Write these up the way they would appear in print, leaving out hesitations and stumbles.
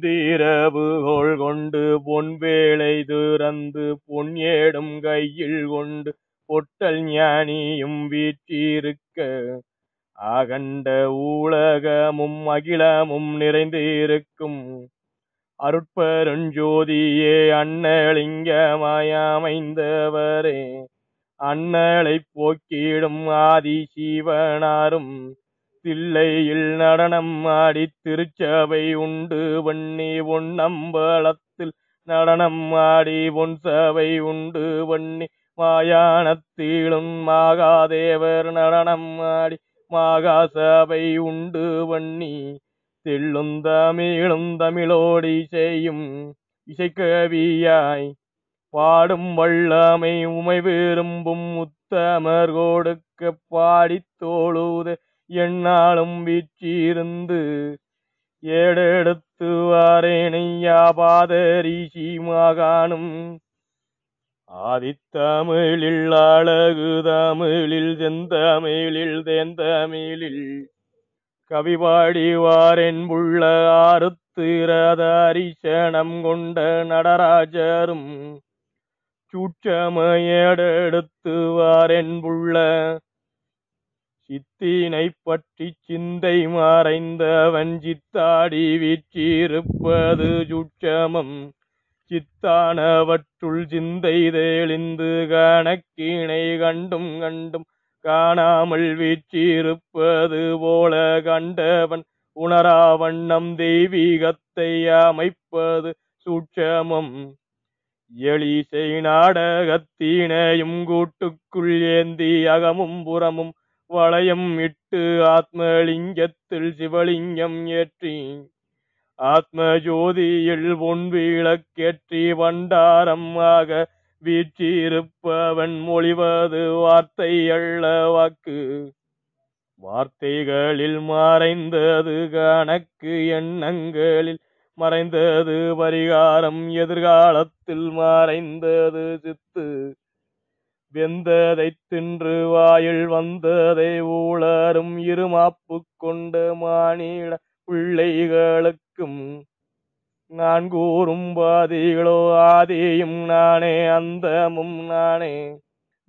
பொந்திரவுகோள் கொண்டு பொன்வேளை துறந்து பொன் ஏடும் கையில் கொண்டு பொட்டல் ஞானியும் வீற்றிருக்க அகண்ட ஊலகமும் அகிலமும் நிறைந்திருக்கும் அருட்பெருஞ்சோதியே அண்ணலிங்கமயமைந்தவரே அண்ணலை போக்கிடும் ஆதி சிவனாரும் தில்லையில் நடனம் ஆடி திருச்சபை உண்டு பண்ணி பொன்னம்பலத்தில் நடனம் ஆடி பொன் சபை உண்டு பண்ணி மாயானத்திலும் மாகாதேவர் நடனம் ஆடி மாகா சபை உண்டு பண்ணி தெள்ளும் தமிழோடி செய்யும் இசைக்கவியாய் பாடும் வல்லமை உமை விரும்பும் உத்தமர் கொடுக்க பாடித் தோழுத எந்நாளும் வீற்றிருந்து ஏடெடுத்து வாரேனையாபாதரிசி மாகாணும் ஆதித்தமிழில் அழகு தமிழில் செந்தமிழில் தேந்தமிழில் கவிபாடிவாரென் புள்ள ஆருத்திரதரிசனம் கொண்ட நடராஜரும் சூட்சமையெடுத்து வாரென் புள்ள சித்தினை பற்றி சிந்தை மறைந்தவன் சித்தாடி வீற்றிருப்பது சூட்சமம் சித்தானவற்றுள் சிந்தை தெளிந்து கணக்கினை கண்டும் கண்டும் காணாமல் வீற்றிருப்பது போல கண்டவன் உணராவண்ணம் தெய்வீகத்தை அமைப்பது சூட்சமம் எளிசை நாடகத்தினையும் கூட்டுக்குள் ஏந்தி அகமும் புறமும் வளையம் இட்டு ஆத்மலிங்கத்தில் சிவலிங்கம் ஏற்றி ஆத்ம ஜோதியில் பொன் விளக்கேற்றி பண்டாரம் ஆக வீற்றிருப்பவன் மொழிவது வார்த்தை அல்ல வாக்கு வார்த்தைகளில் மறைந்தது கணக்கு எண்ணங்களில் மறைந்தது பரிகாரம் எதிர்காலத்தில் மறைந்தது சித்து வெந்ததை தின்று வாயில் வந்ததை ஊழரும் இருமாப்பு கொண்ட மானிட பிள்ளைகளுக்கும் நான் கூறும் பாதிகளோ ஆதியும் நானே அந்தமும் நானே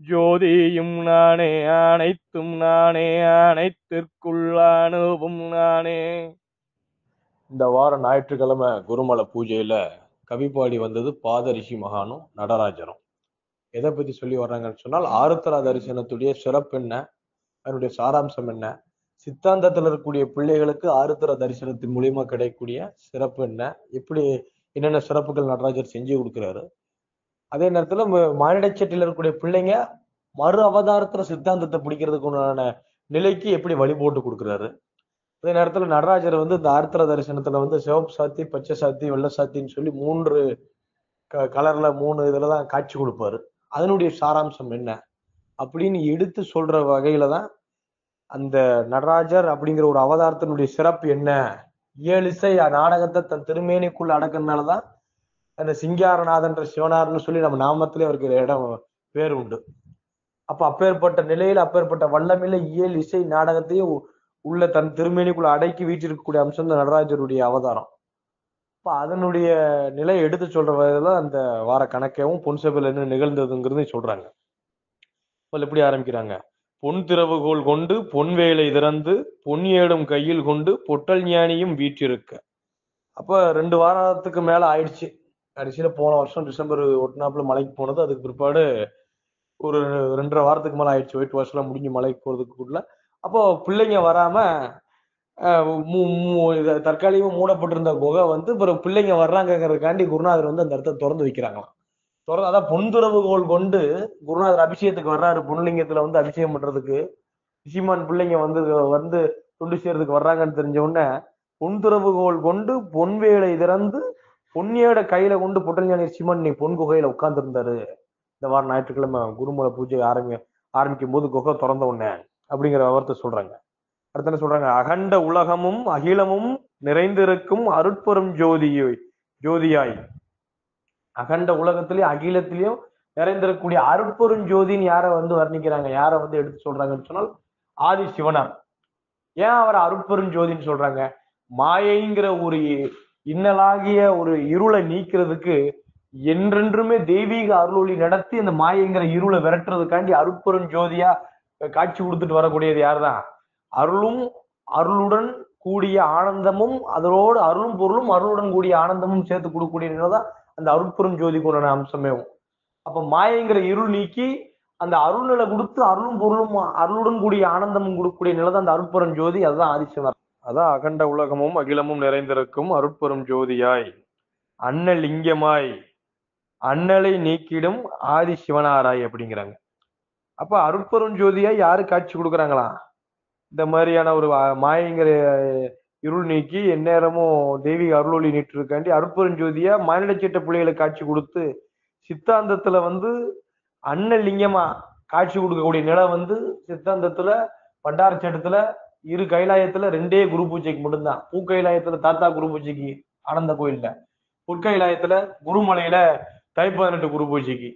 ஜோதியும் நானே அனைத்தும் நானே அனைத்திற்குள் அணுவும் நானே. இந்த வாரம் ஞாயிற்றுக்கிழமை குருமலை பூஜையில கவிப்பாடி வந்தது பாதரிஷி மகானும் நடராஜரும். எதை பத்தி சொல்லி வர்றாங்கன்னு சொன்னால் ஆருத்ரா தரிசனத்துடைய சிறப்பு என்ன, அதனுடைய சாராம்சம் என்ன, சித்தாந்தத்தில் இருக்கக்கூடிய பிள்ளைகளுக்கு ஆருத்ரா தரிசனத்தின் மூலியமா கிடைக்கக்கூடிய சிறப்பு என்ன, எப்படி என்னென்ன சிறப்புகள் நடராஜர் செஞ்சு கொடுக்குறாரு, அதே நேரத்துல மானிடச்சட்டில் இருக்கக்கூடிய பிள்ளைங்க மறு அவதாரத்துல சித்தாந்தத்தை பிடிக்கிறதுக்கு உண்டான நிலைக்கு எப்படி வழி போட்டு கொடுக்குறாரு. அதே நேரத்துல நடராஜர் இந்த ஆருத்ரா தரிசனத்துல சிவப்பு சாத்தி, பச்சை சாத்தி, வெள்ளை சாத்தின்னு சொல்லி 3 கலர்ல 3 இதுலதான் காட்சி கொடுப்பாரு. அதனுடைய சாராம்சம் என்ன அப்படின்னு எடுத்து சொல்ற வகையில தான் அந்த நடராஜர் அப்படிங்கிற ஒரு அவதாரத்தினுடைய சிறப்பு என்ன, 7 இசை நாடகத்தை தன் திருமேனிக்குள்ள அடக்கிறதுனாலதான் அந்த சிங்காரநாதன்ற சிவனார்னு சொல்லி நம்ம நாமத்திலே அவருக்கு இடம் பேர் உண்டு. அப்ப அப்பேற்பட்ட நிலையில அப்பேற்பட்ட வல்லமையில 7 இசை நாடகத்தையும் உள்ள தன் திருமேனிக்குள்ள அடக்கி வீட்டிருக்கக்கூடிய அம்சம் தான் நடராஜருடைய அவதாரம். இப்ப அதனுடைய நிலையை எடுத்து சொல்ற வகையில அந்த வார கணக்கையும் பொன் சபையில் என்ன நிகழ்ந்ததுங்கிறதையும் சொல்றாங்க. எப்படி ஆரம்பிக்கிறாங்க, பொன் திறவுகோல் கொண்டு பொன் வேலை திறந்து பொன் ஏடும் கையில் கொண்டு பொட்டல் ஞானியும் வீற்றிருக்க. அப்ப 2 வாரத்துக்கு மேல ஆயிடுச்சு. கடைசியில போன வருஷம் டிசம்பர் ஒட்டினாப்புல மலைக்கு போனது. அதுக்கு பிற்பாடு ஒரு 2.5 வாரத்துக்கு மேல ஆயிடுச்சு. ஒயிட் வாஷ்லாம் முடிஞ்சு மலைக்கு போறதுக்குள்ள. அப்போ பிள்ளைங்க வராம தற்காலிகமா மூடப்பட்டிருந்த குகை பிறகு பிள்ளைங்க வர்றாங்கிறதுக்காண்டி குருநாதர் அந்த இடத்த திறந்து வைக்கிறாங்களாம். அதான் பொன்துறவுகோல் கொண்டு குருநாதர் அபிஷேகத்துக்கு வர்றாரு. பொன்லிங்கத்துல அபிஷேகம் பண்றதுக்கு ரிஷிமான் பிள்ளைங்க வந்து தொண்டு செய்யறதுக்கு வர்றாங்கன்னு தெரிஞ்ச உடனே பொன்துறவுகோல் கொண்டு பொன் வேலை திறந்து பொன்னியோட கையில கொண்டு பொட்டல்ஞானி ரிஷிமான் நீ பொன் குகையில உட்கார்ந்து இருந்தாரு. இந்த வாரம் ஞாயிற்றுக்கிழமை குருமலை பூஜை ஆரம்பிக்கும் போது குகை திறந்த உடனே அப்படிங்கிற வார்த்தை சொல்றாங்க. அடுத்த என்ன சொல்றாங்க, அகண்ட உலகமும் அகிலமும் நிறைந்திருக்கும் அருட்பெரும் ஜோதியாய். அகண்ட உலகத்திலயும் அகிலத்திலயும் நிறைந்திருக்கக்கூடிய அருட்பெரும் ஜோதின்னு யார வர்ணிக்கிறாங்க, யார எடுத்து சொல்றாங்கன்னு சொன்னால் ஆதி சிவனார். ஏன் அவர் அருட்பெரும் ஜோதின்னு சொல்றாங்க, மாயைங்கிற ஒரு இன்னலாகிய ஒரு இருளை நீக்கிறதுக்கு என்றென்றுமே தெய்வீக அருளொளி நடத்தி அந்த மாயங்கிற இருளை விரட்டுறதுக்காண்டி அருட்பெரும் ஜோதியா காட்சி கொடுத்துட்டு வரக்கூடியது யார்தான்? அருளும் அருளுடன் கூடிய ஆனந்தமும், அதோடு அருளும் பொருளும் அருளுடன் கூடிய ஆனந்தமும் சேர்த்து கொடுக்கக்கூடிய நிலைதான் அந்த அருட்பெரும் ஜோதிக்கு ஒரு அம்சமே. அப்ப மாயங்கிற இருள் நீக்கி அந்த அருள்நிலை கொடுத்து அருளும் பொருளும் அருளுடன் கூடிய ஆனந்தமும் கொடுக்கக்கூடிய நிலைதான் அந்த அருட்பெரும் ஜோதி. அதுதான் ஆதிசிவனார். அதான் அகண்ட உலகமும் அகிலமும் நிறைந்திருக்கும் அருட்பெரும் ஜோதியாய் அண்ணலிங்கமாய் அண்ணலை நீக்கிடும் ஆதி சிவனாராய் அப்படிங்கிறாங்க. அப்ப அருட்பெரும் ஜோதியாய் யாரு காட்சி கொடுக்குறாங்களா? இந்த மாதிரியான ஒரு மாயங்கிற இருள் நீக்கி எந்நேரமும் தெய்வீக அருளொளி நீட்டிருக்காண்டி அருட்பெரும் ஜோதியா மானிடச்சிட்ட பிள்ளைகளுக்கு காட்சி கொடுத்து சித்தாந்தத்துல அண்ணலிங்கமா காட்சி கொடுக்கக்கூடிய நிலை சித்தாந்தத்துல பண்டார சட்டத்துல இரு கைலாயத்துல 2 குரு பூஜைக்கு மட்டும்தான். பூக்கைலாயத்துல தாத்தா குரு பூஜைக்கு ஆனந்த கோயில்ல, பொற்கைலாயத்துல குருமலையில தை 18 குரு பூஜைக்கு.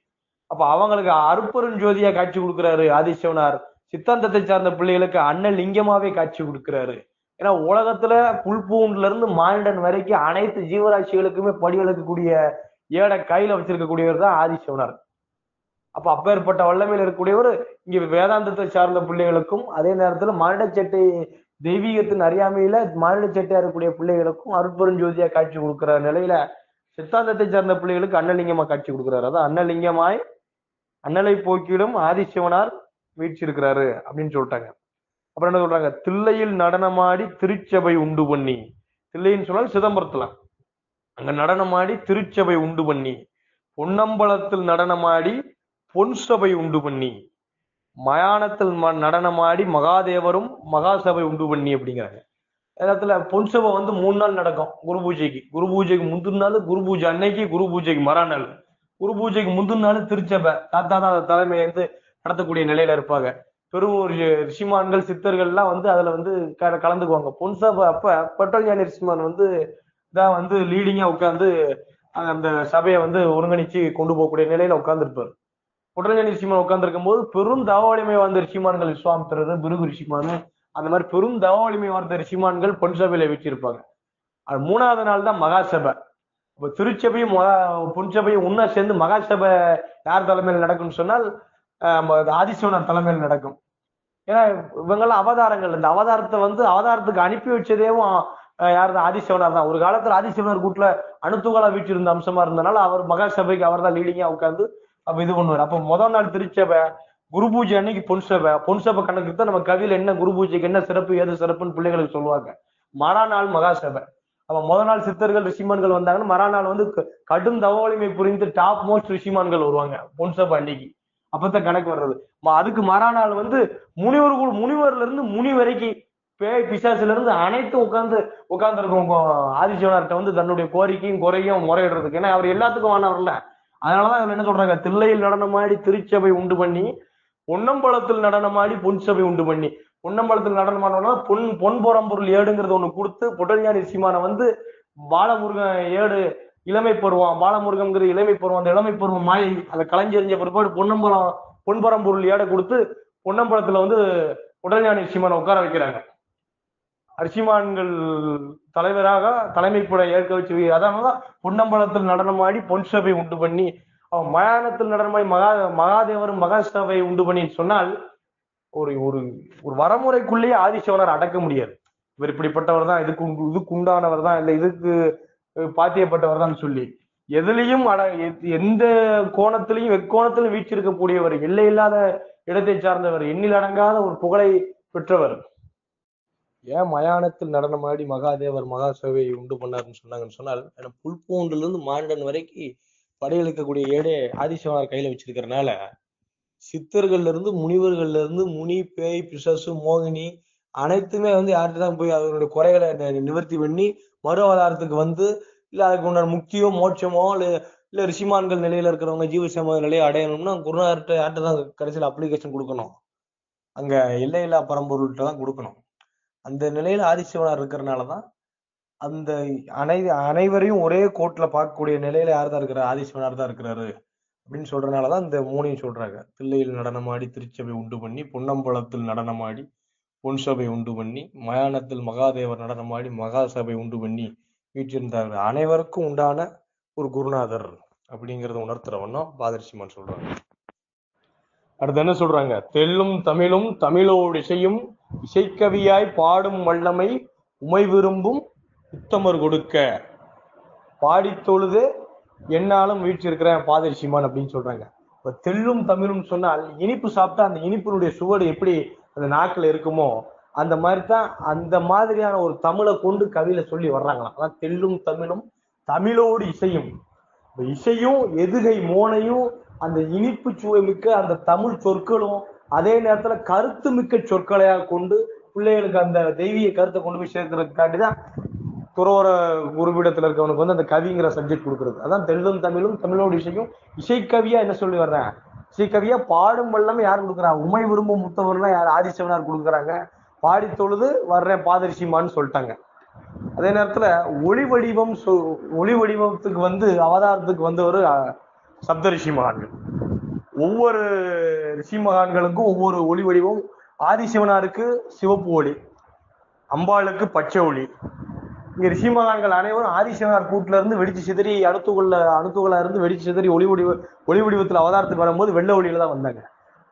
அப்ப அவங்களுக்கு அருட்பெரும் ஜோதியா காட்சி கொடுக்கிறாரு ஆதிசிவனார். சித்தாந்தத்தை சார்ந்த பிள்ளைகளுக்கு அண்ணல் லிங்கமாவே காட்சி கொடுக்கிறாரு. ஏன்னா உலகத்துல புல்பூண்டுல இருந்து மானிடன் வரைக்கும் அனைத்து ஜீவராசிகளுக்குமே படிவெடுக்கக்கூடிய ஏடை கையில வச்சிருக்கக்கூடியவர் தான் ஆதிசிவனார். அப்ப அப்பேற்பட்ட வல்லமையில் இருக்கக்கூடியவர் இங்க வேதாந்தத்தை சார்ந்த பிள்ளைகளுக்கும், அதே நேரத்துல மானிட சட்டை தெய்வீகத்தின் அறியாமையில மானிட சட்டையா இருக்கக்கூடிய பிள்ளைகளுக்கும் அருட்பெரும் ஜோதியா காட்சி கொடுக்கிற நிலையில சித்தாந்தத்தை சார்ந்த பிள்ளைகளுக்கு அண்ணலிங்கமா காட்சி கொடுக்கிறாரு. அதான் அண்ணலிங்கமாய் அண்ணலை போக்கிடும் ஆதிசிவனார் வீழ்ச்சிருக்கிறாரு அப்படின்னு சொல்லிட்டாங்க. அப்புறம் என்ன சொல்றாங்க? தில்லையில் நடனமாடி திருச்சபை உண்டு பண்ணி, தில்லைன்னு சொன்னால் சிதம்பரத்துல, அங்க நடனமாடி திருச்சபை உண்டு பண்ணி, பொன்னம்பலத்தில் நடனமாடி பொன் சபை உண்டு பண்ணி, மயானத்தில் நடனமாடி மகாதேவரும் மகாசபை உண்டு பண்ணி அப்படிங்கிறாங்க. இடத்துல பொன் சபை 3 நாள் நடக்கும். குரு பூஜைக்கு முந்தின நாள், குரு பூஜை அன்னைக்கு, குரு பூஜைக்கு மறுநாள். குரு பூஜைக்கு முந்தின நாள் திருச்சபை தாத்தா தான் தலைமை நடத்தக்கூடிய நிலையில இருப்பாங்க. பெரும் ரிஷிமான்கள் சித்தர்கள்லாம் அதுல கலந்துக்குவாங்க. பொன் சபை அப்ப பட்டல்ஞானி ரிஷிமான் தான் லீடிங்கா உட்கார்ந்து அந்த சபையை ஒருங்கிணைச்சு கொண்டு போகக்கூடிய நிலையில உட்கார்ந்துருப்பாரு. புட்டல்ஞானி ரிஷிமான் உட்கார்ந்துருக்கும் போது பெரும் தவவலிமை வாழ்ந்த ரிஷிமான்கள், விஸ்வாமித்திரர், பிருகு ரிஷிமான், அந்த மாதிரி பெரும் தவவலிமை வாழ்ந்த ரிஷிமான்கள் பொன் சபையில வச்சிருப்பாங்க. அது 3வது நாள் தான் மகாசபை. இப்ப திருச்சபையும் பொன் சபையும் ஒன்னா சேர்ந்து மகாசபை யார் தலைமையில் நடக்கும்னு சொன்னால் ஆதிசிவனார் தலைமையில் நடக்கும். ஏன்னா இவங்கெல்லாம் அவதாரங்கள். இந்த அவதாரத்தை அவதாரத்துக்கு அனுப்பி வச்சதேவும் யாருதான்? ஆதிசிவனார் தான். ஒரு காலத்துல ஆதிசிவனார் கூட்டுல அணுத்துகளா வீட்டிருந்த அம்சமா இருந்தனால அவர் மகாசபைக்கு அவர் தான் லீடிங்கா உட்கார்ந்து அப்ப இது பண்ணுவார். அப்ப முதல் நாள் திருச்சபை, குரு பூஜை அன்னைக்கு பொன் சபை கணக்கு தான் நம்ம கவியில என்ன குரு பூஜைக்கு என்ன சிறப்பு ஏது சிறப்புன்னு பிள்ளைகளுக்கு சொல்லுவாங்க. மறுநாள் மகாசபை. அப்ப முதல் நாள் சித்தர்கள் ரிஷிமான்கள் வந்தாங்கன்னா மறுநாள் கடும் தவவலிமை புரிந்து டாப் மோஸ்ட் ரிஷிமான்கள் வருவாங்க பொன் சபை அன்னைக்கு. அப்பதான் கணக்கு வர்றது. அதுக்கு மறுநாள் முனிவர்ல இருந்து முனி வரைக்கும் பேய் பிசாசுல இருந்து அனைத்தும் உட்கார்ந்து இருக்கவங்க ஆதிசிவனார்ட்ட தன்னுடைய கோரிக்கையும் குறையும் முறையிடுறதுக்கு. ஏன்னா அவர் எல்லாத்துக்கும் வானவர்ல. அதனாலதான் இவர் என்ன சொல்றாங்க? தில்லையில் நடனமாடி திருச்சபை உண்டு பண்ணி, பொன்னம்பலத்தில் நடனமாடி பொன் சபை உண்டு பண்ணி. பொன்னம்பலத்தில் நடனமானா பொன்பொரம்பொருள் ஏடுங்கிறது ஒண்ணு கொடுத்து புட்டல்ஞானி ரிஷிமான பாலமுருகன் ஏடு இளமை பருவம், பாலமுருகம்ங்கிற இளமை பருவம், அந்த இளமை பருவம் மாயை அதை கலைஞ்செறிஞ்ச பிற்பாடு பொன்பொரம்பொருள் ஏடை கொடுத்து பொன்னம்பலத்துல புட்டல்ஞானி ரிஷிமான உட்கார வைக்கிறாங்க. ரிஷிமான்கள் தலைவராக தலைமைப்பட ஏற்க வச்சு. அதனாலதான் பொன்னம்பலத்தில் நடனமாடி பொன் சபை உண்டு பண்ணி, அவன் மயானத்தில் நடனமாடி மகாதேவரும் மகாசபை உண்டு பண்ணி சொன்னால் ஒரு ஒரு ஒரு வரமுறைக்குள்ளேயே ஆதிசிவனார் அடக்க முடியாது. இவர் இப்படிப்பட்டவர் தான், இதுக்கு உண்டானவர் தான், இல்ல இதுக்கு பாத்தியப்பட்டவர் தான் சொல்லி எதுலையும் எந்த கோணத்திலையும் எக்கோணத்திலும் வீச்சிருக்கக்கூடியவர், எல்லை இல்லாத இடத்தை சார்ந்தவர், எண்ணில் அடங்காத ஒரு புகழை பெற்றவர். ஏன் மயானத்தில் நடனமாடி மகாதேவர் மகாசபை உண்டு பண்ணாருன்னு சொன்னாங்கன்னு சொன்னால், புல்பூண்டுல இருந்து மாண்டன் வரைக்கும் படையெடுக்கக்கூடிய ஏடே ஆதிசிவனார் கையில வச்சிருக்கிறதுனால சித்தர்கள்ல இருந்து முனிவர்கள்ல இருந்து முனி, பேய், பிசாசு, மோகினி அனைத்துமே யார்கிட்ட தான் போய் அவருடைய குறைகளை நிவர்த்தி பண்ணி மறு அவதாரத்துக்கு இல்ல அதுக்கு உண்டான முக்தியோ மோட்சமோ இல்ல ரிஷிமான்கள் நிலையில இருக்கிறவங்க ஜீவசம நிலையை அடையணும்னா குருநாதர்கிட்ட யார்கிட்ட தான் கடைசியில் அப்ளிகேஷன் கொடுக்கணும்? அங்க எல்லையில்லா பரம்பொருள்கிட்ட தான் கொடுக்கணும். அந்த நிலையில ஆதிசிவனார் இருக்கிறதுனாலதான் அந்த அனைவரையும் ஒரே கோட்ல பார்க்கக்கூடிய நிலையில யார் தான் இருக்கிறார்? ஆதிசிவனார் தான் இருக்கிறாரு அப்படின்னு சொல்றதுனாலதான் இந்த 3ஐயும் சொல்றாங்க. தில்லையில் நடனமாடி திருச்சபை உண்டு பண்ணி, பொன்னம்பலத்தில் நடனமாடி பொன் சபை உண்டு பண்ணி, மயானத்தில் மகாதேவர் நடனமாடி மகாசபை உண்டு பண்ணி, வீற்றிருந்தார்கள். அனைவருக்கும் உண்டான ஒரு குருநாதர் அப்படிங்கறத உணர்த்துற வண்ணம் பாதரிசிமான் சொல்றாங்க. அடுத்து என்ன சொல்றாங்க? தெள்ளும் தமிழும் தமிழோடு இசையும் இசைக்கவியாய் பாடும் வல்லமை உமை விரும்பும் உத்தமர் கொடுக்க பாடி தொழுது என்னாலும் வீற்றிருக்கிறேன் பாதரிசிமான் அப்படின்னு சொல்றாங்க. இப்ப தெள்ளும் தமிழும் சொன்னால் இனிப்பு சாப்பிட்டா அந்த இனிப்பினுடைய சுவடு எப்படி அந்த நாக்குல இருக்குமோ அந்த மாதிரிதான் அந்த மாதிரியான ஒரு தமிழை கொண்டு கவியில சொல்லி வர்றாங்களாம். அதான் தெள்ளும் தமிழும் தமிழோடு இசையும். இசையும் எதுகை மோனையும் அந்த இனிப்பு சுவை மிக்க அந்த தமிழ் சொற்களும் அதே நேரத்துல கருத்து மிக்க சொற்களையா கொண்டு பிள்ளைகளுக்கு அந்த தெய்வீக கருத்தை கொண்டு போய் சேர்க்கறதுக்காண்டிதான் துறவர குருபீடத்துல இருக்கவனுக்கு வந்து அந்த கவிங்கிற சப்ஜெக்ட் கொடுக்குறது. அதான் தெள்ளும் தமிழும் தமிழோடு இசையும் இசைக்கவியா என்ன சொல்லி வர்றேன்? இசைக்கவியா பாடும் வல்லமே யார் கொடுக்குறாங்க? உமை விரும்பும் முத்தவர்னா யார்? ஆதிசிவனார் கொடுக்குறாங்க. பாடி தொழுது வர்றேன் பாதரிசிமான்னு சொல்லிட்டாங்க. அதே நேரத்துல ஒளி வடிவத்துக்கு வந்து அவதாரத்துக்கு வந்தவர் சப்த ரிஷி மகான்கள். ஒவ்வொரு ரிஷி மகான்களுக்கும் ஒவ்வொரு ஒளி வடிவம். ஆதிசிவனாருக்கு சிவப்பு ஒளி, அம்பாளுக்கு பச்சை ஒளி. இங்க ரிஷி மகான்கள் அனைவரும் ஆதிசிவனார் கூட்டுல இருந்து வெடிச்சு சிதறி அணுத்துகளா இருந்து வெடிச்சு சிதறி ஒளி வடிவத்துல அவதாரத்துக்கு வரும்போது வெள்ளை ஒளியில தான் வந்தாங்க.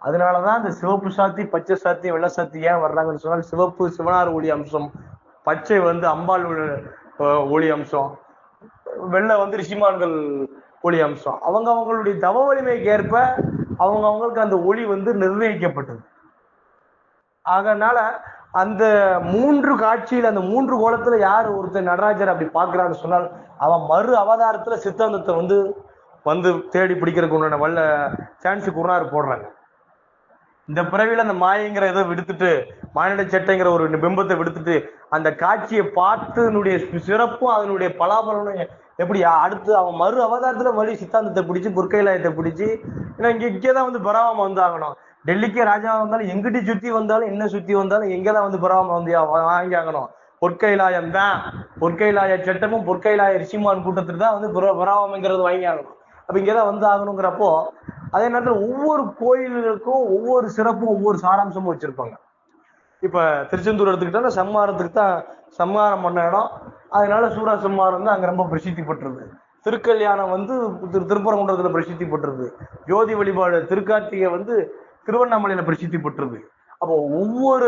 அதனாலதான் இந்த சிவப்பு சாத்தி பச்சை சாத்தி வெள்ளை சாத்தி ஏன் வர்றாங்கன்னு சொன்னால் சிவப்பு சிவனார் ஒளி அம்சம், பச்சை வந்து அம்பாள் ஒளி அம்சம், வெள்ளை வந்து ரிஷிமான்கள் ஒளி அம்சம். அவங்களுடைய தவ வலிமைக்கு ஏற்ப அவங்களுக்கு அந்த ஒளி வந்து நிர்ணயிக்கப்பட்டது. அதனால அந்த மூன்று காட்சியில் அந்த மூன்று கோலத்துல யார் ஒருத்தர் நடராஜர் அப்படி பாக்குறான்னு சொன்னால் அவன் மறு அவதாரத்துல சித்தாந்தத்தை வந்து தேடி பிடிக்கிறதுக்கு உண்டான வல்ல சான்ஸ் குருநாதர் போடுறாங்க. இந்த பிறவில அந்த மாயங்கிற இதை விடுத்துட்டு மானிட சட்டைங்கிற ஒரு பிம்பத்தை விடுத்துட்டு அந்த காட்சியை பார்த்து சிறப்பும் அதனுடைய பலாபலனும் எப்படி அடுத்து அவன் மறு அவதாரத்துல மறுபடியும் சித்தாந்தத்தை பிடிச்சி பொற்கைலாயத்தை பிடிச்சி, ஏன்னா இங்கேதான் வந்து பராம வந்து ஆகணும். டெல்லிக்கே ராஜாவா வந்தாலும் எங்கிட்ட சுத்தி வந்தாலும் என்ன சுத்தி வந்தாலும் எங்கதான் வந்து பராம வந்து வாங்கி ஆகணும். பொற்கைலாயம் தான், பொற்கைலாய சட்டமும் பொற்கைலாய ரிஷிமான் கூட்டத்துக்கு தான் வந்து பராமங்கிறது வாங்கி ஆகணும். அப்ப இங்கதான் வந்து ஆகணுங்கிறப்போ அதே நேரத்தில் ஒவ்வொரு கோயில்களுக்கும் ஒவ்வொரு சிறப்பும் ஒவ்வொரு சாராம்சமும் வச்சிருப்பாங்க. இப்ப திருச்செந்தூர் எடுத்துக்கிட்டா சம்மாரத்துக்கு தான் சம்மாரம் பண்ண இடம். அதனால சூரா சம்மாரம் வந்து அங்க ரொம்ப பிரசித்தி பெற்றது. திருக்கல்யாணம் வந்து திருப்பரங்குன்றத்துல பிரசித்தி பெற்றது. ஜோதி வழிபாடு திருக்கார்த்திகை வந்து திருவண்ணாமலையில பிரசித்தி பெற்றது. அப்போ ஒவ்வொரு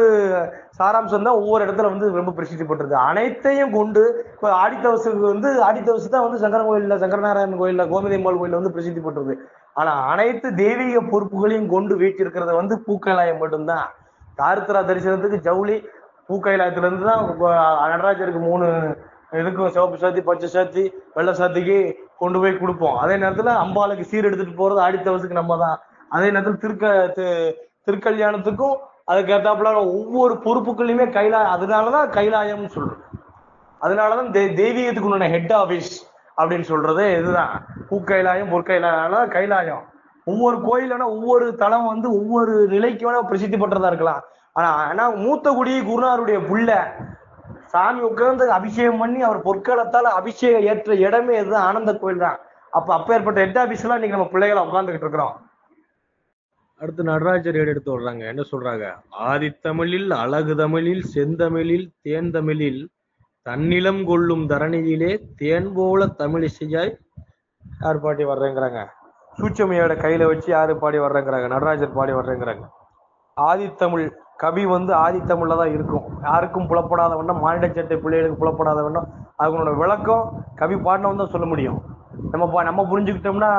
சாராம்சம் தான் ஒவ்வொரு இடத்துல வந்து ரொம்ப பிரசித்தி பெற்றது. அனைத்தையும் கொண்டு இப்போ ஆடித்தவசுக்கு வந்து ஆடித்தவசு தான் வந்து சங்கரன் கோயில்ல, சங்கரநாராயணன் கோயில்ல, கோமதி அம்பாள் கோயில்ல வந்து பிரசித்தி பெற்றது. ஆனா அனைத்து தெய்வீக பொறுப்புகளையும் கொண்டு வீட்டிருக்கிறத வந்து பூக்கைலாயம் மட்டும்தான். தாருத்ரா தரிசனத்துக்கு ஜவுளி பூக்கைலாயத்துல இருந்து தான் நடராஜருக்கு 3 இதுக்கும் சிவப்பு சாத்தி பச்சை சாத்தி வெள்ளை சாத்திக்கு கொண்டு போய் கொடுப்போம். அதே நேரத்துல அம்பாளுக்கு சீர் எடுத்துட்டு போறது ஆடித்தவசுக்கு நம்ம தான். அதே நேரத்துல திருக்கல்யாணத்துக்கும் அதுக்கு ஏற்றாப்புல ஒவ்வொரு பொறுப்புகளையுமே அதனாலதான் கைலாயம்னு சொல்றோம். அதனாலதான் தெய்வீகத்துக்கு உண்டான ஹெட் ஆபீஸ் அப்படின்னு சொல்றது இதுதான். பூக்கைலாயம் பொற்கைலாயம் கைலாயம். ஒவ்வொரு கோயிலான ஒவ்வொரு தலம் வந்து ஒவ்வொரு நிலைக்கு வேணா பிரசித்தி பெற்றதா இருக்கலாம். ஆனா மூத்த குடி குருநாருடைய புள்ள சாமி உட்கார்ந்து அபிஷேகம் பண்ணி அவர் பொற்காலத்தால அபிஷேகம் ஏற்ற இடமே இதுதான், ஆனந்த கோயில் தான். அப்ப ஏற்பட்ட ஹெட் ஆபீஸ் எல்லாம் இன்னைக்கு நம்ம பிள்ளைகளை உட்கார்ந்துகிட்டு இருக்கிறோம். அடுத்து நடராஜர் எடுத்து வர்றாங்க. என்ன சொல்றாங்க? ஆதித்தமிழில் அழகு தமிழில் செந்தமிழில் தேன் தமிழில் தன்னிலம் கொள்ளும் தரணியிலே தேன் போல தமிழிசையாய் யார் பாடி வர்றேங்கிறாங்க? சூட்சமையோட கையில வச்சு யாரு பாடி வர்றேங்கிறாங்க? நடராஜர் பாடி வர்றேங்கிறாங்க. ஆதித்தமிழ் கவி வந்து ஆதித்தமிழ்ல தான் இருக்கும். யாருக்கும் புலப்படாத வண்ணம், மானிட சட்டை பிள்ளைகளுக்கு புலப்படாத வண்ணம் அவங்களோட விளக்கம் கவி பாடினவன் தான் சொல்ல முடியும். நம்ம புரிஞ்சுக்கிட்டோம்னா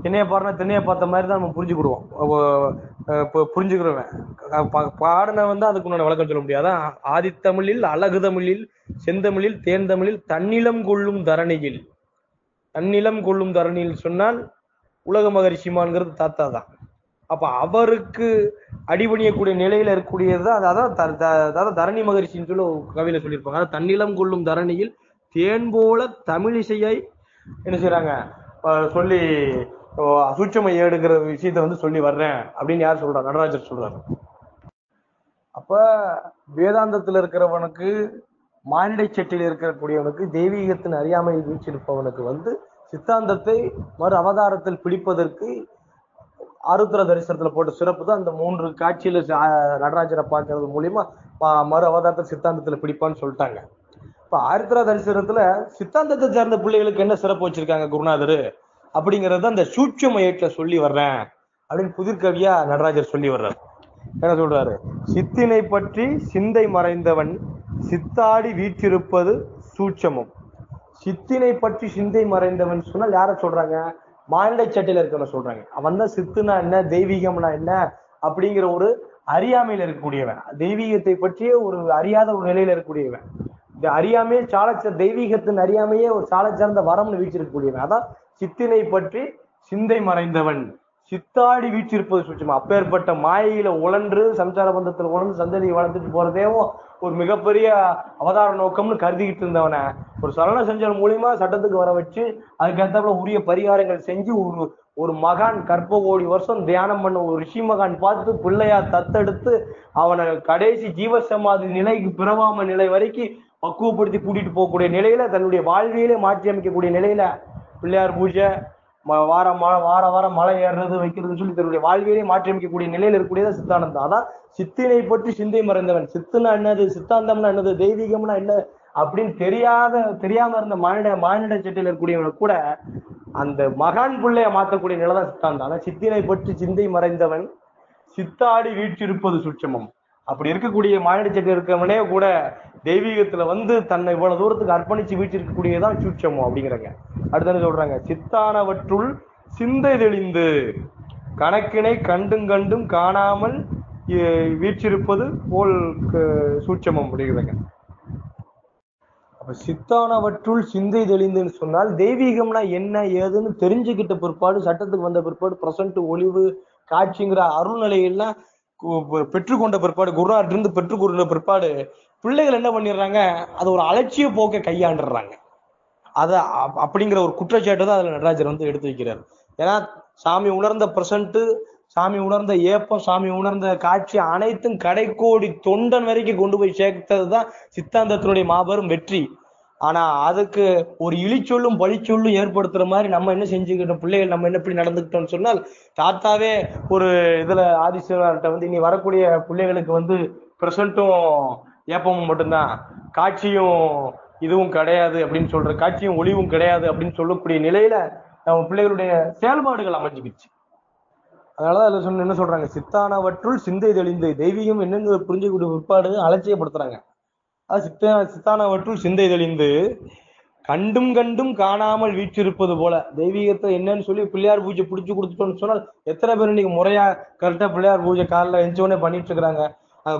திண்ணைய பாருனா திண்ணைய பார்த்த மாதிரி தான் நம்ம புரிஞ்சுக்கிடுவோம். புரிஞ்சுக்கிறவன் பாடின வந்து அதுக்கு விளக்கம் சொல்ல முடியாது. ஆதித்தமிழில் அழகு தமிழில் செந்தமிழில் தேன் தமிழில் தன்னிலம் கொள்ளும் தரணியில். தன்னிலம் கொள்ளும் தரணியில் சொன்னால் உலக மகரிஷிமான்கிறது தாத்தா தான். அப்ப அவருக்கு அடிபணியக்கூடிய நிலையில இருக்கக்கூடியதுதான் அதாவது தரணி மகரிஷின்னு சொல்லி கவியில சொல்லியிருப்பாங்க. அதாவது தன்னிலம் கொள்ளும் தரணியில் தேன் போல தமிழிசையை என்ன செய்யறாங்க சொல்லி சூட்சம ஏடுங்கிற விஷயத்த வந்து சொல்லி வர்றேன் அப்படின்னு யார் சொல்றாங்க? நடராஜர் சொல்றாரு. அப்ப வேதாந்தத்துல இருக்கிறவனுக்கு, மானிடை செட்டில் இருக்கக்கூடியவனுக்கு, தெய்வீகத்தின் அறியாமை வீச்சிருப்பவனுக்கு வந்து சித்தாந்தத்தை மறு அவதாரத்தில் பிடிப்பதற்கு ஆருத்ரா தரிசனத்துல போட்ட சிறப்பு தான் அந்த 3 காட்சியில நடராஜரை பார்க்கறது மூலியமா மறு அவதாரத்தை சித்தாந்தத்துல பிடிப்பான்னு சொல்லிட்டாங்க. இப்ப ஆருத்ரா தரிசனத்துல சித்தாந்தத்தை சார்ந்த பிள்ளைகளுக்கு என்ன சிறப்பு வச்சிருக்காங்க குருநாதர் அப்படிங்கறத அந்த சூட்சும ஏட்டுல சொல்லி வர்றேன் அப்படின்னு புதிர்கவியா நடராஜர் சொல்லி வர்றார். என்ன சொல்றாரு? சித்தினை பற்றி சிந்தை மறைந்தவன் சித்தாடி வீற்றிருப்பது சூட்சமம். சித்தினை பற்றி சிந்தை மறைந்தவன் சொன்னால் யார சொல்றாங்க? மானிட சட்டையில இருக்கவன சொல்றாங்க. அவன் தான் சித்துனா என்ன, தெய்வீகம்னா என்ன அப்படிங்கிற ஒரு அறியாமையில இருக்கக்கூடியவன், தெய்வீகத்தை பற்றிய ஒரு அறியாத ஒரு நிலையில இருக்கக்கூடியவன். இந்த அறியாமையே தெய்வீகத்தின் அறியாமையே ஒரு சால சார்ந்த வரம்னு வீச்சிருக்கக்கூடியவன். அதான் சித்தினை பற்றி சிந்தை மறைந்தவன் சித்தாடி வீற்றிருப்பது சூட்சமம். அப்பேற்பட்ட மாயையில உழன்று சம்சார பந்தத்துல உழந்து சந்ததியை வளர்த்துட்டு போறதேவும் ஒரு மிகப்பெரிய அவதார நோக்கம்னு கருதிக்கிட்டு இருந்தவனை ஒரு சலன செஞ்சல் மூலியமா சட்டத்துக்கு வர வச்சு அதுக்கேற்றாப்புல உரிய பரிகாரங்கள் செஞ்சு ஒரு மகான் கற்ப கோடி வருஷம் தியானம் பண்ண ஒரு ரிஷி மகான் பார்த்து பிள்ளையா தத்தெடுத்து அவனை கடைசி ஜீவசமாதி நிலைக்கு பிறவாம நிலை வரைக்கும் பக்குவப்படுத்தி கூட்டிட்டு போகக்கூடிய நிலையில தன்னுடைய வாழ்வியலே மாற்றி அமைக்கக்கூடிய நிலையில பிள்ளையார் பூஜை வாரம் மலை ஏறுறது வைக்கிறதுன்னு சொல்லி தன்னுடைய வாழ்வியலே மாற்றி அமைக்கக்கூடிய நிலையில இருக்கக்கூடியதான் சித்தானந்தம். அதான் சித்தினை பற்றி சிந்தை மறைந்தவன். சித்துனா என்னது, சித்தாந்தம்னா என்னது, தெய்வீகம்னா என்ன அப்படின்னு தெரியாம இருந்த மானிட சட்டையில இருக்கக்கூடியவனை கூட அந்த மகான் பிள்ளைய மாற்றக்கூடிய நிலைதான் சித்தாந்தம். ஆனா சித்தினை பற்றி சிந்தை மறைந்தவன் சித்தாடி வீற்றிருப்பது சூட்சமம். அப்படி இருக்கக்கூடிய மானிட சட்டையில் இருக்கவனே கூட தெய்வீகத்துல வந்து தன்னை இவ்வளவு தூரத்துக்கு அர்ப்பணிச்சு வீற்றிருக்கக்கூடியதான் சூட்சமம் அப்படிங்கிறாங்க. அடுத்து சொல்றாங்க, சித்தானவற்றுள் சிந்தை தெளிந்து கணக்கினை கண்டும் கண்டும் காணாமல் வீற்றிருப்பது போல் சூட்சமம் அப்படிங்கிறாங்க. அப்ப சித்தானவற்றுள் சிந்தை தெளிந்துன்னு சொன்னால் தெய்வீகம்னா என்ன ஏதுன்னு தெரிஞ்சுக்கிட்ட பிற்பாடு, சட்டத்துக்கு வந்த பிற்பாடு, பிரசன்ட் ஒளிவு காட்சிங்கிற அருள்நிலையெல்லாம் பெற்றுக்கொண்ட பிற்பாடு, குருநாட்டிலிருந்து இருந்து பெற்றுக்கொண்ட பிற்பாடு பிள்ளைகள் என்ன பண்ணிடுறாங்க, அது ஒரு அலட்சிய போக்க கையாண்டுறாங்க. அத அப்படிங்கிற ஒரு குற்றச்சாட்டு தான் அதுல நடராஜர் வந்து எடுத்து வைக்கிறார். ஏன்னா சாமி உணர்ந்த பிரசன்ட், சாமி உணர்ந்த ஏப்பம், சாமி உணர்ந்த காட்சி அனைத்தும் கடைக்கோடி தொண்டன் வரைக்கும் கொண்டு போய் சேர்த்ததுதான் சித்தாந்தத்தினுடைய மாபெரும் வெற்றி. ஆனா அதுக்கு ஒரு இழிச்சொல்லும் பழிச்சொல்லும் ஏற்படுத்துற மாதிரி நம்ம என்ன செஞ்சுக்கிட்டோம், பிள்ளைகள் நம்ம என்ன இப்படி நடந்துக்கிட்டோம்னு சொன்னால், தாத்தாவே ஒரு இதுல ஆதிசிவர்கிட்ட வந்து இனி வரக்கூடிய பிள்ளைகளுக்கு வந்து பிரசன்ட்டும் ஏப்பமும் மட்டும்தான், காட்சியும் இதுவும் கிடையாது அப்படின்னு சொல்ற, காட்சியும் ஒளிவும் கிடையாது அப்படின்னு சொல்லக்கூடிய நிலையில நம்ம பிள்ளைகளுடைய செயல்பாடுகள் அமைஞ்சுக்கிச்சு. அதனாலதான் அதுல என்ன சொல்றாங்க, சித்தானவற்றுள் சிந்தை தெளிந்து தெய்வீகம் என்னன்னு புரிஞ்சுக்கூடிய பிற்பாடு அலட்சியப்படுத்துறாங்க. அது சித்தானவற்றுள் சிந்தை தெளிந்து கண்டும் கண்டும் காணாமல் வீற்றிருப்பது போல. தெய்வீகத்தை என்னன்னு சொல்லி பிள்ளையார் பூஜை பிடிச்சு கொடுத்துட்டோம்னு சொன்னால் எத்தனை பேர் இன்னைக்கு முறையா கரெக்டா பிள்ளையார் பூஜை காலில் எஞ்சோடனே பண்ணிட்டு இருக்கிறாங்க.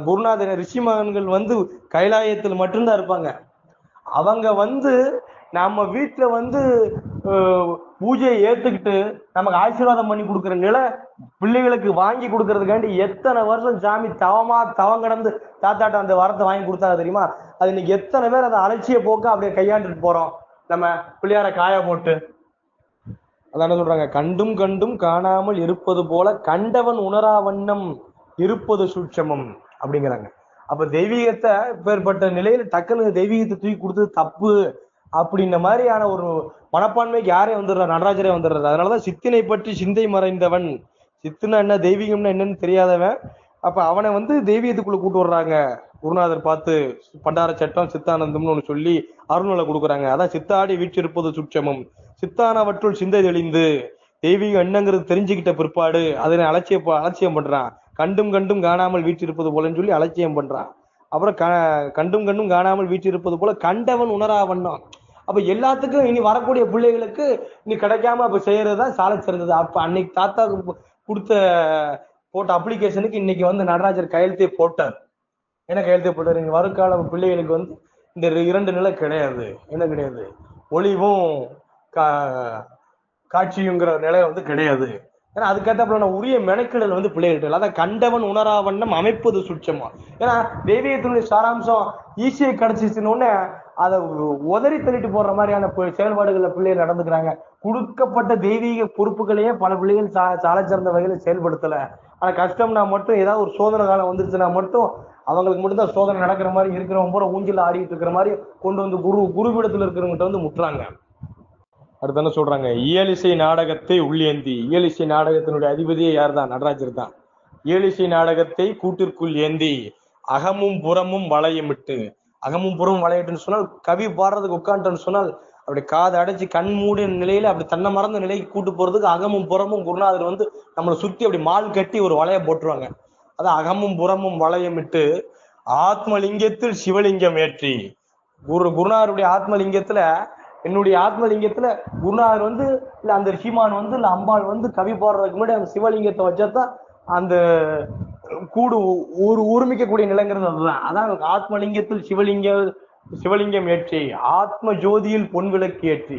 குருநாதர் ரிஷி மகன்கள் வந்து கைலாயத்தில் மட்டும்தான் இருப்பாங்க. அவங்க வந்து நம்ம வீட்டுல வந்து பூஜையை ஏத்துக்கிட்டு நமக்கு ஆசீர்வாதம் பண்ணி கொடுக்குற நிலை பிள்ளைகளுக்கு வாங்கி கொடுக்கறதுக்காண்டி எத்தனை வருஷம் சாமி தவம் கடந்து தாத்தாட்ட அந்த வரத்தை வாங்கி கொடுத்தா தெரியுமா? அது இன்னைக்கு எத்தனை பேர் அதை அலட்சிய போக்க அப்படியே கையாண்டுட்டு போறோம் நம்ம பிள்ளையார காய போட்டு. அதான சொல்றாங்க, கண்டும் கண்டும் காணாமல் இருப்பது போல கண்டவன் உணரா வண்ணம் இருப்பது சூட்சமம் அப்படிங்கிறாங்க. அப்ப தெய்வீகத்தை பேர்பட்ட நிலையில டக்குனு தெய்வீகத்தை தூக்கி கொடுத்தது தப்பு அப்படின்ற மாதிரியான ஒரு மனப்பான்மைக்கு யாரே வந்துடுறாரு, நடராஜரே வந்துடுறாரு. அதனாலதான் சித்தினை பற்றி சிந்தை மறைந்தவன், சித்துனா என்ன தெய்வீகம்னா என்னன்னு தெரியாதவன், அப்ப அவனை வந்து தெய்வீகத்துக்குள்ள கூட்டு வர்றாங்க. குருநாதர் பார்த்து பண்டார சட்டம் சித்தானந்தம்னு ஒண்ணு சொல்லி அருள்நூலை கொடுக்குறாங்க. அதான் சித்தாடி வீற்றிருப்பது சூட்சமம். சித்தானவற்றுள் சிந்தை தெளிந்து தெய்வீகம் என்னங்கிறது தெரிஞ்சுக்கிட்ட பிற்பாடு அதனை அலட்சியம் பண்றான். கண்டும் கண்டும் காணாமல் வீற்றிருப்பது போலன்னு சொல்லி அலட்சியம் பண்றான். அப்புறம் கண்டும் கண்டும் காணாமல் வீற்றிருப்பது போல கண்டவன் உணரா வண்ணம். அப்ப எல்லாத்துக்கும் இனி வரக்கூடிய பிள்ளைகளுக்கு இனி கிடைக்காம அப்ப செய்யறதுதான் சாலை சிறந்தது. அப்ப அன்னைக்கு தாத்தாவுக்கு கொடுத்த போட்ட அப்ளிகேஷனுக்கு இன்னைக்கு வந்து நடராஜர் கையெழுத்தே போட்டார். என்ன கையெழுத்தே போட்டார்? இங்க வருங்கால பிள்ளைகளுக்கு வந்து இந்த 2 நிலை கிடையாது. என்ன கிடையாது? ஒளிவும் காட்சியுங்கிற நிலை வந்து கிடையாது. ஏன்னா அதுக்கேற்ற உரிய மெனக்கிடல் வந்து பிள்ளைகிட்ட. அதான் கண்டவன் உணரா வண்ணம் அமைப்பது சூட்சமா. ஏன்னா தெய்வீகத்தினுடைய சாராம்சம் ஈஸியை கிடைச்சிச்சுன்னு அதை உதறி தள்ளிட்டு போடுற மாதிரியான செயல்பாடுகள்ல பிள்ளைகள் நடந்துக்கிறாங்க. கொடுக்கப்பட்ட தெய்வீக பொறுப்புகளையே பல பிள்ளைகள் சாலை சிறந்த வகையில செயல்படுத்தல. ஆனா கஷ்டம்னா மட்டும் ஏதாவது ஒரு சோதனை காலம் வந்துருச்சுன்னா மட்டும் அவங்களுக்கு மட்டும்தான் சோதனை நடக்கிற மாதிரி இருக்கிறவங்க பூரா ஊஞ்சில ஆடிட்டு இருக்கிற மாதிரி கொண்டு வந்து குருபீடத்துல இருக்கிறவங்கிட்ட வந்து முட்டுறாங்க. அடுத்து என்ன சொல்றாங்க, இயலிசை நாடகத்தை உள்ளேந்தி. இயலிசை நாடகத்தினுடைய அதிபதியே யார் தான்? நடராஜர் தான். இயலிசை நாடகத்தை கூட்டிற்குள் ஏந்தி அகமும் புறமும் வளையமிட்டு அகமும் புறமும் வளையட்டுன்னு சொன்னால், கவி பாடுறதுக்கு உட்காந்துட்டோன்னு சொன்னால் அப்படி காது அடைச்சு கண் மூடிய நிலையில அப்படி தன்னை மறந்த நிலைக்கு கூட்டு போறதுக்கு அகமும் புறமும் குருநாதர் வந்து நம்மளை சுத்தி அப்படி மால் கட்டி ஒரு வளைய போட்டுருவாங்க. அதான் அகமும் புறமும் வளையமிட்டு ஆத்மலிங்கத்தில் சிவலிங்கம் ஏற்றி, குருநாதருடைய ஆத்மலிங்கத்துல, என்னுடைய ஆத்மலிங்கத்துல குருநாதர் வந்து இல்ல அந்த ரிஷிமான் வந்து இல்ல அம்பாள் வந்து கவி பாடுறதுக்கு முன்னாடி அந்த சிவலிங்கத்தை வச்சாதான் அந்த கூடு ஒருமிக்கக்கூடிய நிலைங்கிறது அதுதான். அதான் ஆத்மலிங்கத்தில் சிவலிங்கம் ஏற்றி, ஆத்ம ஜோதியில் பொன் விளக்கு ஏற்றி.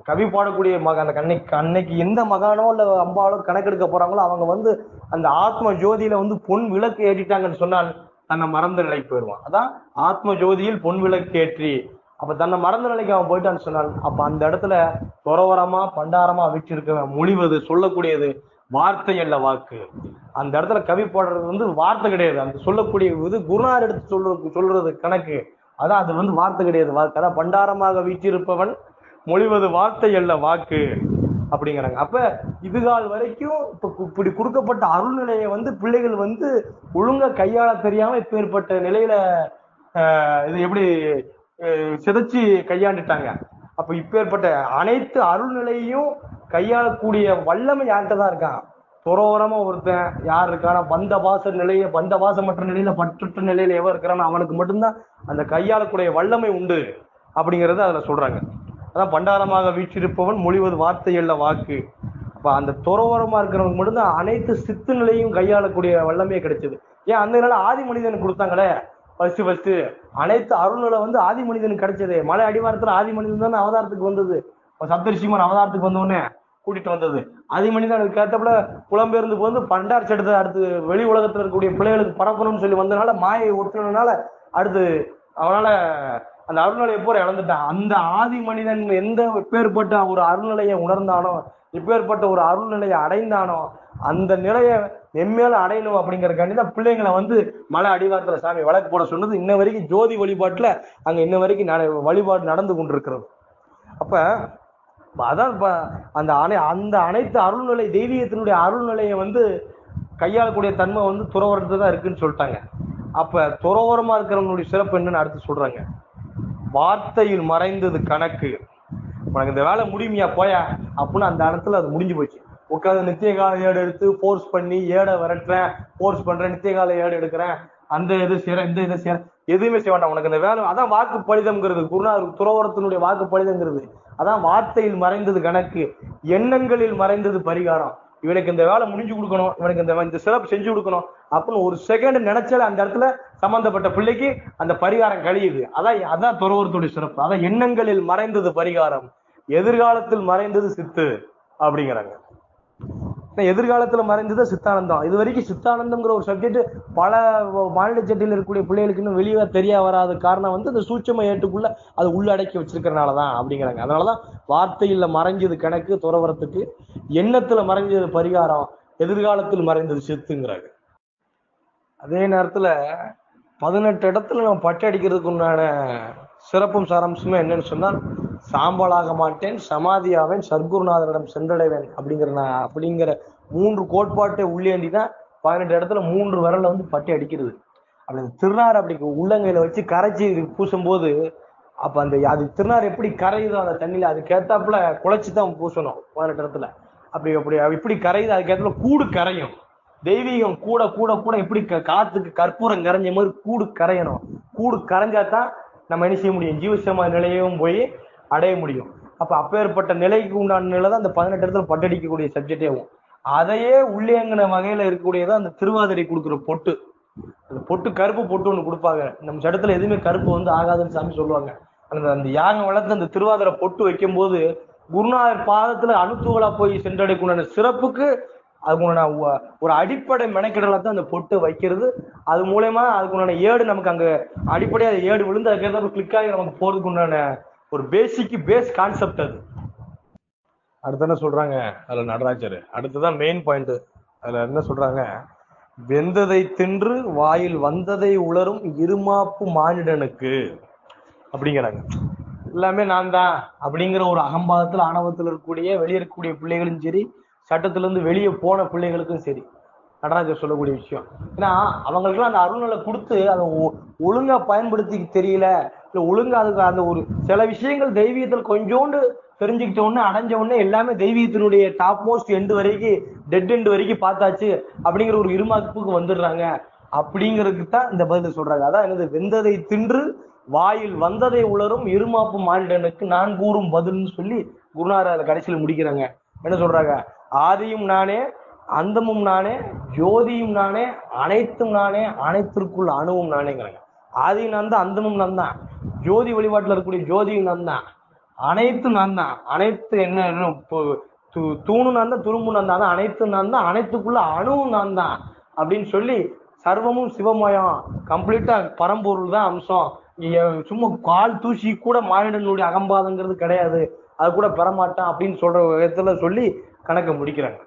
கவி பாடக்கூடிய அந்த அன்னைக்கு எந்த மகானோ இல்ல அம்பாலோ கணக்கெடுக்க போறாங்களோ அவங்க வந்து அந்த ஆத்ம ஜோதியில வந்து பொன் விளக்கு ஏற்றிட்டாங்கன்னு சொன்னால் தன்னை மறந்த நிலைக்கு போயிடுவான். அதான் ஆத்ம ஜோதியில் பொன் விளக்கு ஏற்றி. அப்ப தன்னை மறந்த நிலைக்கு அவன் போயிட்டான்னு சொன்னால் அப்ப அந்த இடத்துல துறவரமா பண்டாரமா வச்சிருக்க மொழிவது சொல்லக்கூடியது வார்த்தை அல்ல வாக்கு. அந்த இடத்துல கவி பாடுறது வந்து வார்த்தை கிடையாது, அந்த சொல்லக்கூடிய இது குருநாதர் எடுத்து சொல்றது கணக்கு. அதான் அது வந்து வார்த்தை கிடையாது, வாக்கு. அதான் பண்டாரமாக வீற்றிருப்பவன் மொழிவது வார்த்தை அல்ல வாக்கு அப்படிங்கிறாங்க. அப்ப இதுகால் வரைக்கும் இப்படி கொடுக்கப்பட்ட அருள்நிலையை வந்து பிள்ளைகள் வந்து ஒழுங்கா கையாள தெரியாம இப்ப ஏற்பட்ட நிலையில இது எப்படி சிதைச்சு கையாண்டுட்டாங்க. அப்ப இப்ப ஏற்பட்ட அனைத்து அருள்நிலையையும் கையாளக்கூடிய வல்லமை யார்கிட்ட தான் இருக்கான்? துறவரமா ஒருத்தன் யார் இருக்கானா பந்த பாசமற்ற நிலையில பற்றுற்ற நிலையில எவன் இருக்கிறானோ அவனுக்கு மட்டும்தான் அந்த கையாளக்கூடிய வல்லமை உண்டு அப்படிங்கறத அதுல சொல்றாங்க. அதான் பண்டாரமாக வீற்றிருப்பவன் மொழிவது வார்த்தை அல்ல வாக்கு. அப்ப அந்த துறவரமா இருக்கிறவங்க மட்டும்தான் அனைத்து சித்து நிலையும் கையாளக்கூடிய வல்லமையே கிடைச்சது. ஏன் அந்த நிலை ஆதி மனிதனுக்கு கொடுத்தாங்களே ஃபர்ஸ்ட் அனைத்து அருள்நிலை வந்து ஆதி மனிதனுக்கு கிடைச்சது. மலை அடிவாரத்துல ஆதி மனிதன் தானே அவதாரத்துக்கு வந்தது. சப்தரிஷிமான் அவதாரத்துக்கு வந்தோடனே கூட்டிட்டு வந்தது ஆதி மனிதன். கேட்டப்பல புலம்பெயர்ந்து வந்து பண்டார் செடுத்த அடுத்து வெளி உலகத்துல இருக்கக்கூடிய பிள்ளைகளுக்கு பரப்பணும்னு சொல்லி வந்ததுனால மாயை ஒட்டுனதுனால அடுத்து அவனால அந்த அருள்நிலையை போற இழந்துட்டான். அந்த ஆதி மனிதன் எந்த எப்பேற்பட்ட ஒரு அருள்நிலையை உணர்ந்தானோ, எப்பேற்பட்ட ஒரு அருள்நிலையை அடைந்தானோ, அந்த நிலையை எம்மேல அடையணும் அப்படிங்கறதுக்காண்டி தான் பிள்ளைங்களை வந்து மலை அடிவாரத்துல சாமி வழக்கு போட சொன்னது. இன்ன வரைக்கும் ஜோதி வழிபாட்டுல அங்க இன்ன வரைக்கும் வழிபாடு நடந்து கொண்டிருக்கிறது. அப்ப அதான் அந்த அனைத்து அருள்நிலை தெய்வீகத்தினுடைய அருள்நிலையை வந்து கையாளக்கூடிய தன்மை வந்து துறவரத்துல தான் இருக்குன்னு சொல்லிட்டாங்க. அப்ப துறவரமா இருக்கிறவங்களுடைய சிறப்பு என்னன்னு அடுத்து சொல்றாங்க. வார்த்தையில் மறைந்தது கணக்கு. உனக்கு இந்த வேலை முடியுமியா போயா அப்படின்னு அந்த இடத்துல அது முடிஞ்சு போச்சு. உட்காந்து நித்திய கால ஏடு எடுத்து போர்ஸ் பண்ணி ஏடை விரட்டுறேன், போர்ஸ் பண்றேன், நித்திய கால ஏடு எடுக்கிறேன், அந்த இது செய்யறேன், இந்த இதை செய்யறேன், எதுவுமே செய்ய வேண்டாம். உனக்கு இந்த வேலை அதான் வாக்கு பலிதம்ங்கிறது. குருநாதர் துறவரத்தினுடைய வாக்கு பலிதம்ங்கிறது அதான் வார்த்தையில் மறைந்தது கணக்கு, எண்ணங்களில் மறைந்தது பரிகாரம். இவனுக்கு இந்த வேலை முடிஞ்சு கொடுக்கணும், இவனுக்கு இந்த சிறப்பு செஞ்சு கொடுக்கணும் அப்படின்னு ஒரு செகண்ட் நினைச்சால அந்த இடத்துல சம்பந்தப்பட்ட பிள்ளைக்கு அந்த பரிகாரம் கழியுது. அதான் துறவரத்துடைய சிறப்பு. அதான் எண்ணங்களில் மறைந்தது பரிகாரம், எதிர்காலத்தில் மறைந்தது சித்து அப்படிங்கிறாங்க. எதிர்காலத்துல மறைந்தது சித்தானந்தம். இது வரைக்கும் சித்தானந்தம்ங்கிற ஒரு சப்ஜெக்ட் பல மாநில சட்டியில் இருக்கக்கூடிய பிள்ளைகளுக்கு இன்னும் வெளியே தெரிய வராத காரணம் வந்து இந்த சூட்சும ஏட்டுக்குள்ள அது உள்ளடக்கி வச்சிருக்கிறனாலதான் அப்படிங்கிறாங்க. அதனாலதான் வார்த்தையில மறைஞ்சது கணக்கு துறவரத்துக்கு, எண்ணத்துல மறைஞ்சது பரிகாரம், எதிர்காலத்தில் மறைந்தது சித்துங்கிறாங்க. அதே நேரத்துல 18 இடத்துல நம்ம பட்டை அடிக்கிறதுக்கு உண்டான சிறப்பும் சாராம்சமே என்னன்னு சொன்னால், சாம்பலாக மாட்டேன், சமாதியாவேன், சர்க்குருநாதரிடம் சென்றடைவேன் அப்படிங்கிற 3 கோட்பாட்டை உள்ளேண்டிதான் 18 இடத்துல 3 விரல்ல வந்து பட்டை அடிக்கிறது. அப்படி திருநார் அப்படி உள்ளங்கையில வச்சு கரைச்சி பூசும் போது அப்ப அது திருநார் எப்படி கரையுதோ அந்த தண்ணியில அதுக்கேத்தாப்புல குழைச்சிதான் பூசணும் 18 இடத்துல. இப்படி கரையுது அதுக்கேத்தாப்புல கூடு கரையும். தெய்வீகம் கூட கூட கூட எப்படி காத்துக்கு கற்பூரம் கரைஞ்ச மாதிரி கூடு கரையணும். கூடு கரைஞ்சாதான் நம்ம என்ன செய்ய முடியும், ஜீவசம நிலையும் போய் அடைய முடியும். அப்பேற்பட்ட நிலைக்கு உண்டான நிலை தான் அந்த 18 இடத்துல பட்டடிக்கக்கூடிய சப்ஜெக்டேவும். அதையே உள்ளேங்கின வகையில இருக்கக்கூடியதான் அந்த திருவாதிரை கொடுக்குற பொட்டு. அந்த பொட்டு கருப்பு பொட்டு ஒண்ணு கொடுப்பாங்க. நம்ம சட்டத்துல எதுவுமே கருப்பு வந்து ஆகாதுன்னு சாமி சொல்லுவாங்க. அந்த யாகம் வளர்த்து அந்த திருவாதிரை பொட்டு வைக்கும் போது குருநாதர் பாதத்துல அணுத்துகளா போய் சென்றடைக்குண்டான சிறப்புக்கு அதுக்குண்டான ஒரு அடிப்படை மெனக்கிடலா தான் அந்த பொட்டு வைக்கிறது. அது மூலயமா அதுக்குண்டான ஏடு நமக்கு அங்க அடிப்படையா ஏடு விழுந்து அதுக்கேற்ற கிளிக் ஆகி நமக்கு போறதுக்கு உண்டான ஒரு பேஸ் கான்செப்ட் அது. அடுத்து என்ன சொல்றாங்க அதுல நடராஜர், அடுத்துதான் மெயின் பாயிண்ட். அதுல என்ன சொல்றாங்க, வெந்ததை தின்று வாயில் வந்ததை உளரும் இருமாப்பு மானிடனுக்கு அப்படிங்கிறாங்க. எல்லாமே நான் தான் அப்படிங்கிற ஒரு அகம்பாதத்துல ஆணவத்துல இருக்கக்கூடிய வெளியே இருக்கக்கூடிய பிள்ளைகளும் சரி, சட்டத்துல இருந்து வெளியே போன பிள்ளைகளுக்கும் சரி, நடராஜர் சொல்லக்கூடிய விஷயம். ஏன்னா அவங்களுக்குலாம் அந்த அருள்நிலை கொடுத்து அதை ஒழுங்கா பயன்படுத்தி தெரியல, இல்ல ஒழுங்கா அதுக்கு அந்த ஒரு சில விஷயங்கள் தெய்வீகத்தில் கொஞ்சோண்டு தெரிஞ்சுக்கிட்ட உடனே அடைஞ்ச உடனே எல்லாமே தெய்வீகத்தினுடைய டாப் மோஸ்ட் எண்டு வரைக்கும் டெட் எண்டு வரைக்கும் பார்த்தாச்சு அப்படிங்கிற ஒரு இருமாப்புக்கு வந்துடுறாங்க. அப்படிங்கிறதுக்கு தான் இந்த பதில் சொல்றாங்க. அதான் என்னது, வெந்ததை தின்று வாயில் வந்ததை உளரும் இருமாப்பு மானிடனுக்கு நான் கூறும் பதில்னு சொல்லி குருநாதர் அதை கடைசியில் முடிக்கிறாங்க. என்ன சொல்றாங்க, ஆதியும் நானே அந்தமும் நானே ஜோதியும் நானே அனைத்தும் நானே அனைத்திற்குள் அணுவும் நானேங்கிறாங்க. ஆதியும் நான் தான், அந்தமும் நான் தான், ஜோதி வழிபாட்டுல இருக்கக்கூடிய ஜோதியும் நான் தான், அனைத்தும் நான் தான், அனைத்து என்ன தூணும் நான் தான், துரும்பு நான் தான், அனைத்தும் நான் தான், அனைத்துக்குள்ள அணுவும் நான் தான் அப்படின்னு சொல்லி சர்வமும் சிவமயம், கம்ப்ளீட்டா பரம்பொருள் தான் அம்சம். சும்மா கால் தூசி கூட மானிடனுடைய அகம்பாதங்கிறது கிடையாது, அது கூட பெறமாட்டான் அப்படின்னு சொல்ற விதத்துல சொல்லி கணக்கை முடிக்கிறாங்க.